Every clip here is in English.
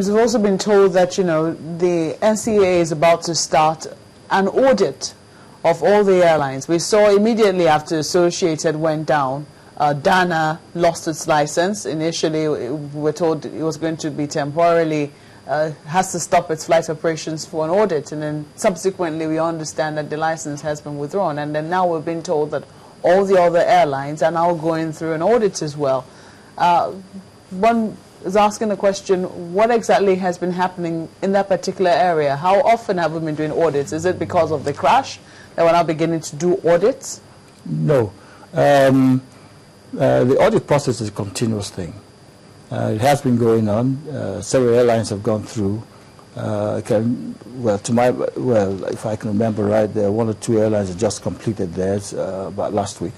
We've also been told that, the NCAA is about to start an audit of all the airlines. We saw immediately after Associated went down, Dana lost its license. Initially, we were told it was going to be temporarily, has to stop its flight operations for an audit. And then subsequently, we understand that the license has been withdrawn. And then now we've been told that all the other airlines are now going through an audit as well. One is asking the question, what exactly has been happening in that particular area? How often have we been doing audits? Is it because of the crash that we're now beginning to do audits? No. The audit process is a continuous thing. It has been going on. Several airlines have gone through. If I can remember right, there are one or two airlines that just completed theirs about last week.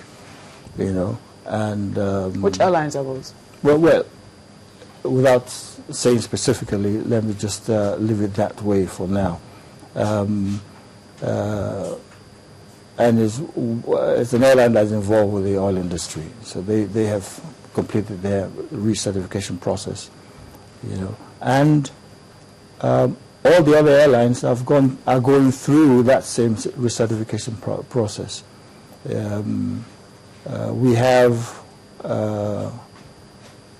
And which airlines are those? Well, without saying specifically, let me just leave it that way for now. And it's an airline that's involved with the oil industry, so they have completed their recertification process, and all the other airlines are going through that same recertification process. We have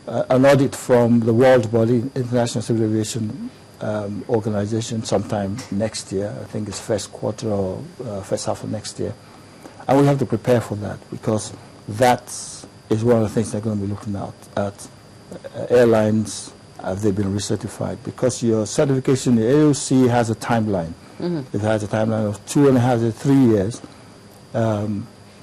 an audit from the world body, International Civil Aviation Organization, sometime next year. I think it's first quarter or first half of next year. And we have to prepare for that, because that is one of the things they're going to be looking at airlines, have they been recertified? Because your certification, the AOC has a timeline. Mm-hmm. It has a timeline of 2.5 to 3 years.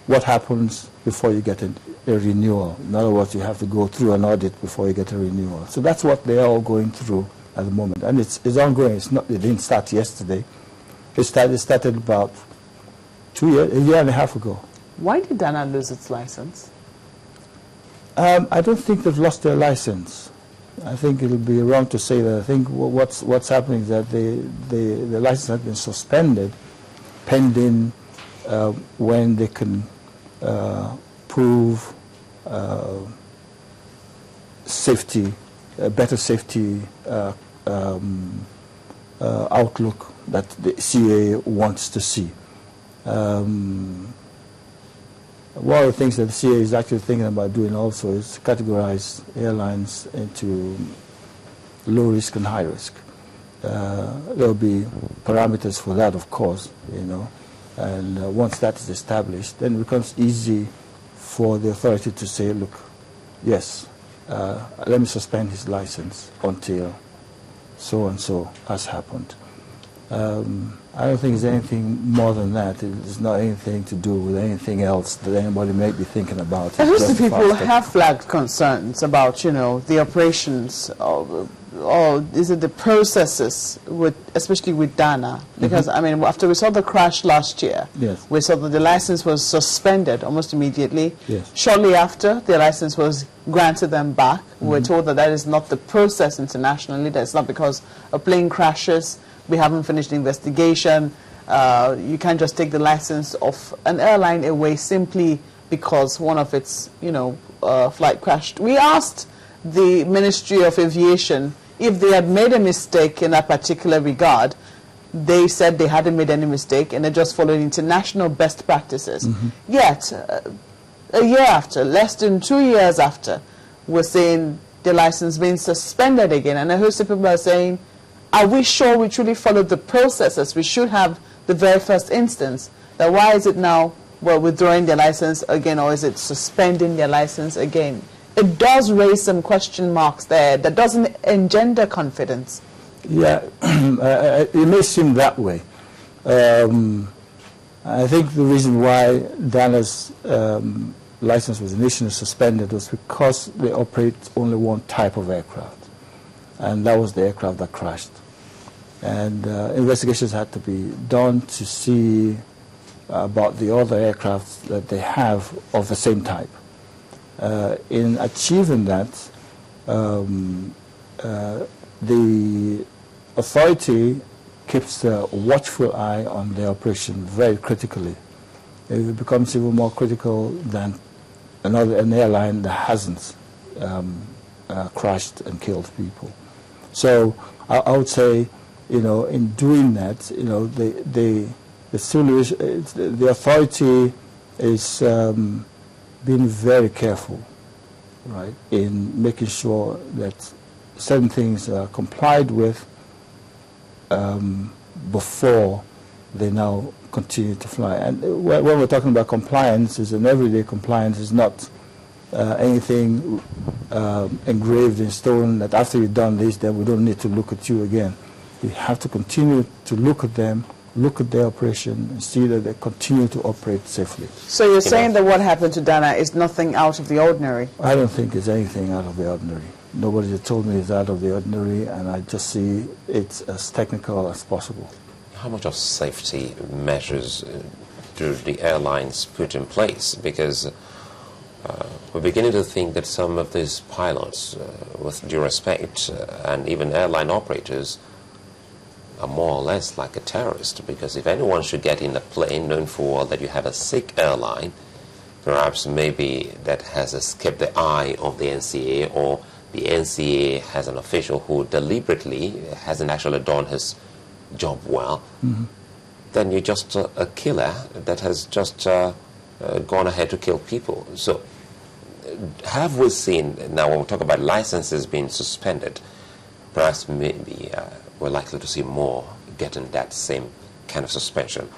What happens before you get a renewal? In other words, you have to go through an audit before you get a renewal. So that's what they're all going through at the moment, and it's ongoing. It didn't start yesterday. It started about a year and a half ago. Why did Dana lose its license? I don't think they've lost their license. I think it'll be wrong to say that. I think what's happening is that the license has been suspended pending when they can prove safety, better safety outlook that the CAA wants to see. One of the things that the CAA is actually thinking about doing also is categorize airlines into low risk and high risk. There will be parameters for that, of course, and once that is established, then it becomes easy for the authority to say, look, yes, let me suspend his license until so-and-so has happened. I don't think it's anything more than that. It's not anything to do with anything else that anybody may be thinking about. Most of the people have flagged concerns about, the operations, or is it the processes, especially with Dana? Because, mm-hmm. After we saw the crash last year, yes. We saw that the license was suspended almost immediately. Yes. Shortly after, the license was granted them back. Mm-hmm. We're told that is not the process internationally, that it's not because a plane crashes, we haven't finished the investigation. You can't just take the license of an airline away simply because one of its, flight crashed. We asked the Ministry of Aviation if they had made a mistake in that particular regard. They said they hadn't made any mistake and they just followed international best practices. Mm-hmm. Yet, a year after, less than 2 years after, we're saying the license being suspended again. And a host of people are saying, are we sure we truly followed the processes we should have the very first instance? That why is it now withdrawing their license again, or is it suspending their license again? It does raise some question marks there that doesn't engender confidence. Yeah, it may seem that way. I think the reason why Dana's license was initially suspended was because they operate only one type of aircraft, and that was the aircraft that crashed. And investigations had to be done to see about the other aircraft that they have of the same type. In achieving that, the authority keeps a watchful eye on the operation very critically. It becomes even more critical than an airline that hasn't crashed and killed people. So I would say, in doing that, the authority is being very careful, right, in making sure that certain things are complied with before they now continue to fly. And when we're talking about compliance, is an everyday compliance, is not anything engraved in stone that after you've done this, then we don't need to look at you again. You have to continue to look at them, look at their operation, and see that they continue to operate safely. So you're saying that what happened to Dana is nothing out of the ordinary? I don't think it's anything out of the ordinary. Nobody has told me it's out of the ordinary, and I just see it as technical as possible. How much of safety measures do the airlines put in place? Because we're beginning to think that some of these pilots, with due respect, and even airline operators, are more or less like a terrorist. Because if anyone should get in a plane known for that you have a sick airline, perhaps maybe that has escaped the eye of the NCA, or the NCA has an official who deliberately hasn't actually done his job well, then you're just a killer that has just gone ahead to kill people. So have we seen, now when we talk about licenses being suspended, perhaps maybe we're likely to see more getting that same kind of suspension.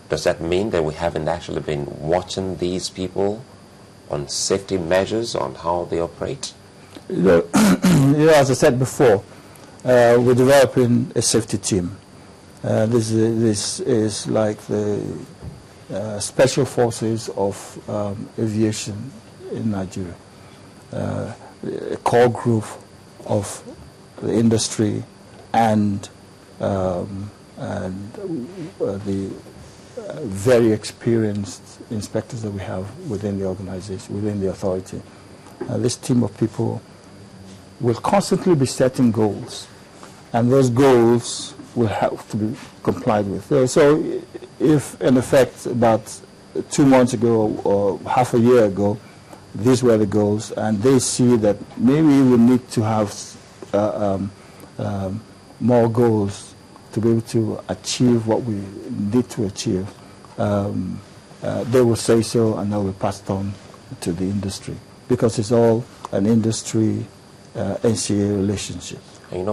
Does that mean that we haven't actually been watching these people on safety measures, on how they operate? As I said before, we're developing a safety team. This is like the special forces of aviation in Nigeria. A core group of the industry and the very experienced inspectors that we have within the organization, within the authority. This team of people will constantly be setting goals, and those goals will have to be complied with. So if, in effect, about 2 months ago or half a year ago, these were the goals, and they see that maybe we need to have more goals to be able to achieve what we need to achieve, they will say so, and that will be passed on to the industry, because it's all an industry NCA relationship.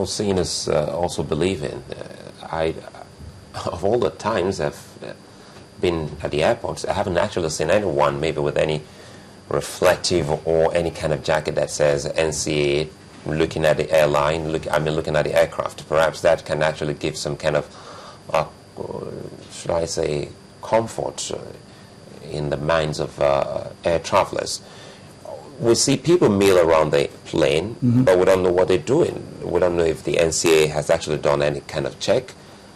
Seeing as also believe in, of all the times I've been at the airports, I haven't actually seen anyone maybe with any reflective or any kind of jacket that says NCA, looking at the airline, looking at the aircraft. Perhaps that can actually give some kind of, should I say, comfort in the minds of air travelers. We see people mill around the plane, but we don't know what they're doing. We don't know if the NCA has actually done any kind of check.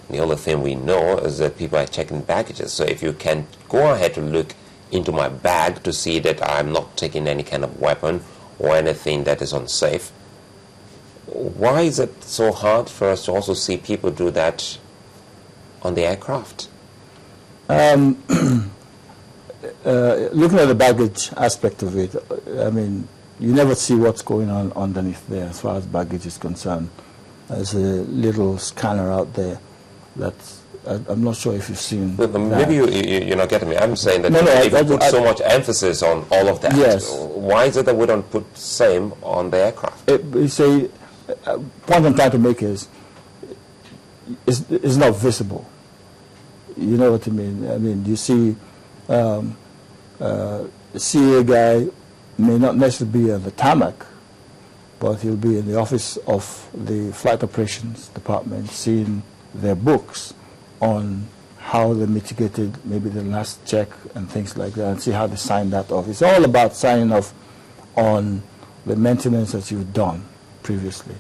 The only thing we know is that people are checking baggages. So if you can go ahead to look into my bag to see that I'm not taking any kind of weapon or anything that is unsafe, why is it so hard for us to also see people do that on the aircraft? Looking at the baggage aspect of it, I mean, you never see what's going on underneath there as far as baggage is concerned. There's a little scanner out there that I'm not sure if you've seen. Maybe you're not getting me. I'm saying that if you put so much emphasis on all of that, yes. Why is it that we don't put same on the aircraft? Point I'm trying to make is it's not visible. You know what I mean? I mean, you see the CA guy may not necessarily be on the tarmac, but he'll be in the office of the flight operations department seeing their books on how they mitigated maybe the last check and things like that, and see how they sign that off. It's all about signing off on the maintenance that you've done previously.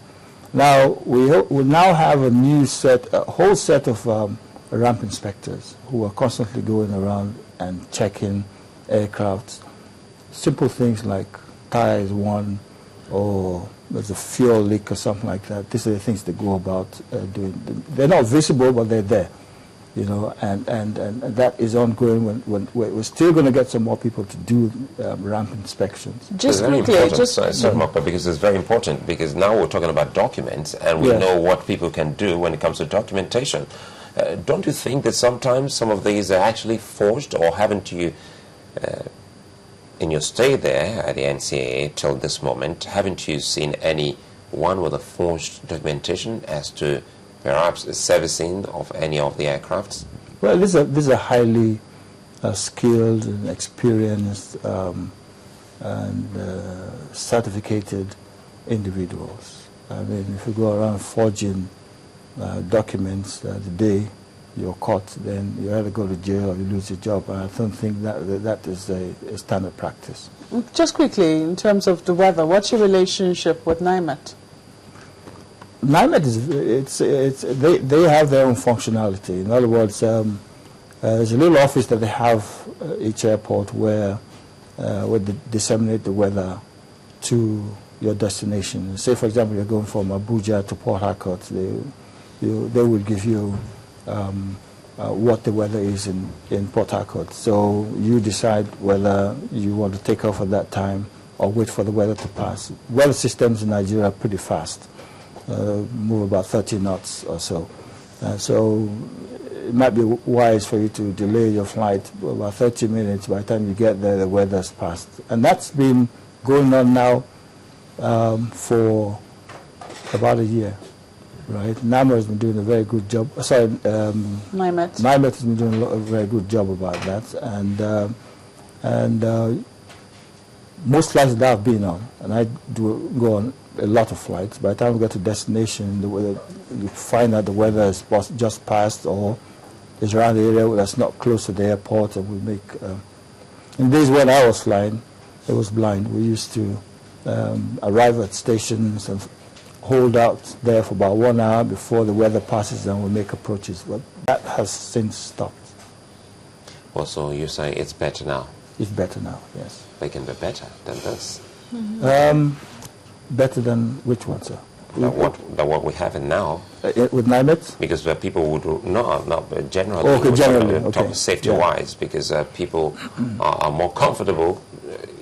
Now, we now have a whole set of ramp inspectors who are constantly going around and checking aircraft. Simple things like tire is worn, or there's a fuel leak or something like that. These are the things they go about doing. They're not visible, but they're there. you know, and that is ongoing. When we're still going to get some more people to do ramp inspections. Just quickly, because it's very important, because now we're talking about documents, and we know what people can do when it comes to documentation. Don't you think that sometimes some of these are actually forged, or haven't you, in your stay there at the NCAA till this moment, haven't you seen any one with a forged documentation as to perhaps servicing of any of the aircrafts? Well, these are highly skilled and experienced and certificated individuals. I mean, if you go around forging documents the day you're caught, then you either go to jail or you lose your job. And I don't think that is a standard practice. Just quickly, in terms of the weather, what's your relationship with NIMET? NIMET they have their own functionality. In other words, there's a little office that they have each airport where they disseminate the weather to your destination. Say, for example, you're going from Abuja to Port Harcourt. They will give you what the weather is in Port Harcourt. So you decide whether you want to take off at that time or wait for the weather to pass. Weather systems in Nigeria are pretty fast. Move about 30 knots or so. So it might be wise for you to delay your flight about 30 minutes. By the time you get there, the weather's passed. And that's been going on now for about a year, right? NAMA has been doing a very good job. Sorry, NIMET has been doing a very good job about that. And most flights that I've been on, and I do go on a lot of flights, by the time we get to destination, you find out the weather is just passed or is around the area that's not close to the airport, and we make... in days when I was flying, it was blind. We used to arrive at stations and hold out there for about 1 hour before the weather passes, and we make approaches. But that has since stopped. Well, so you say it's better now? It's better now, yes. They can be better than this? Better than which one, sir? What we have in now. With NIMET? Because people would not generally. Okay, generally. Talk safety-wise, because people are more comfortable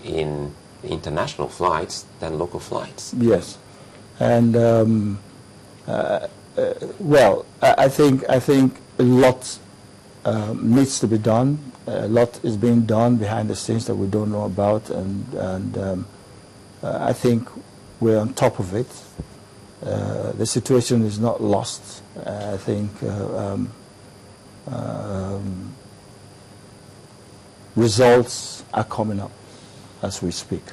in international flights than local flights. Yes, and well, I think a lot needs to be done. A lot is being done behind the scenes that we don't know about, and I think we're on top of it. The situation is not lost. I think results are coming up as we speak.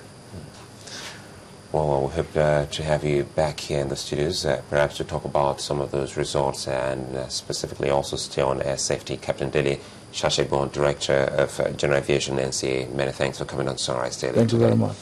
Well, we hope to have you back here in the studios, perhaps to talk about some of those results, and specifically also stay on air safety. Captain Dele Shashibon, Director of General Aviation NCA, many thanks for coming on Sunrise Daily. Thank you very much.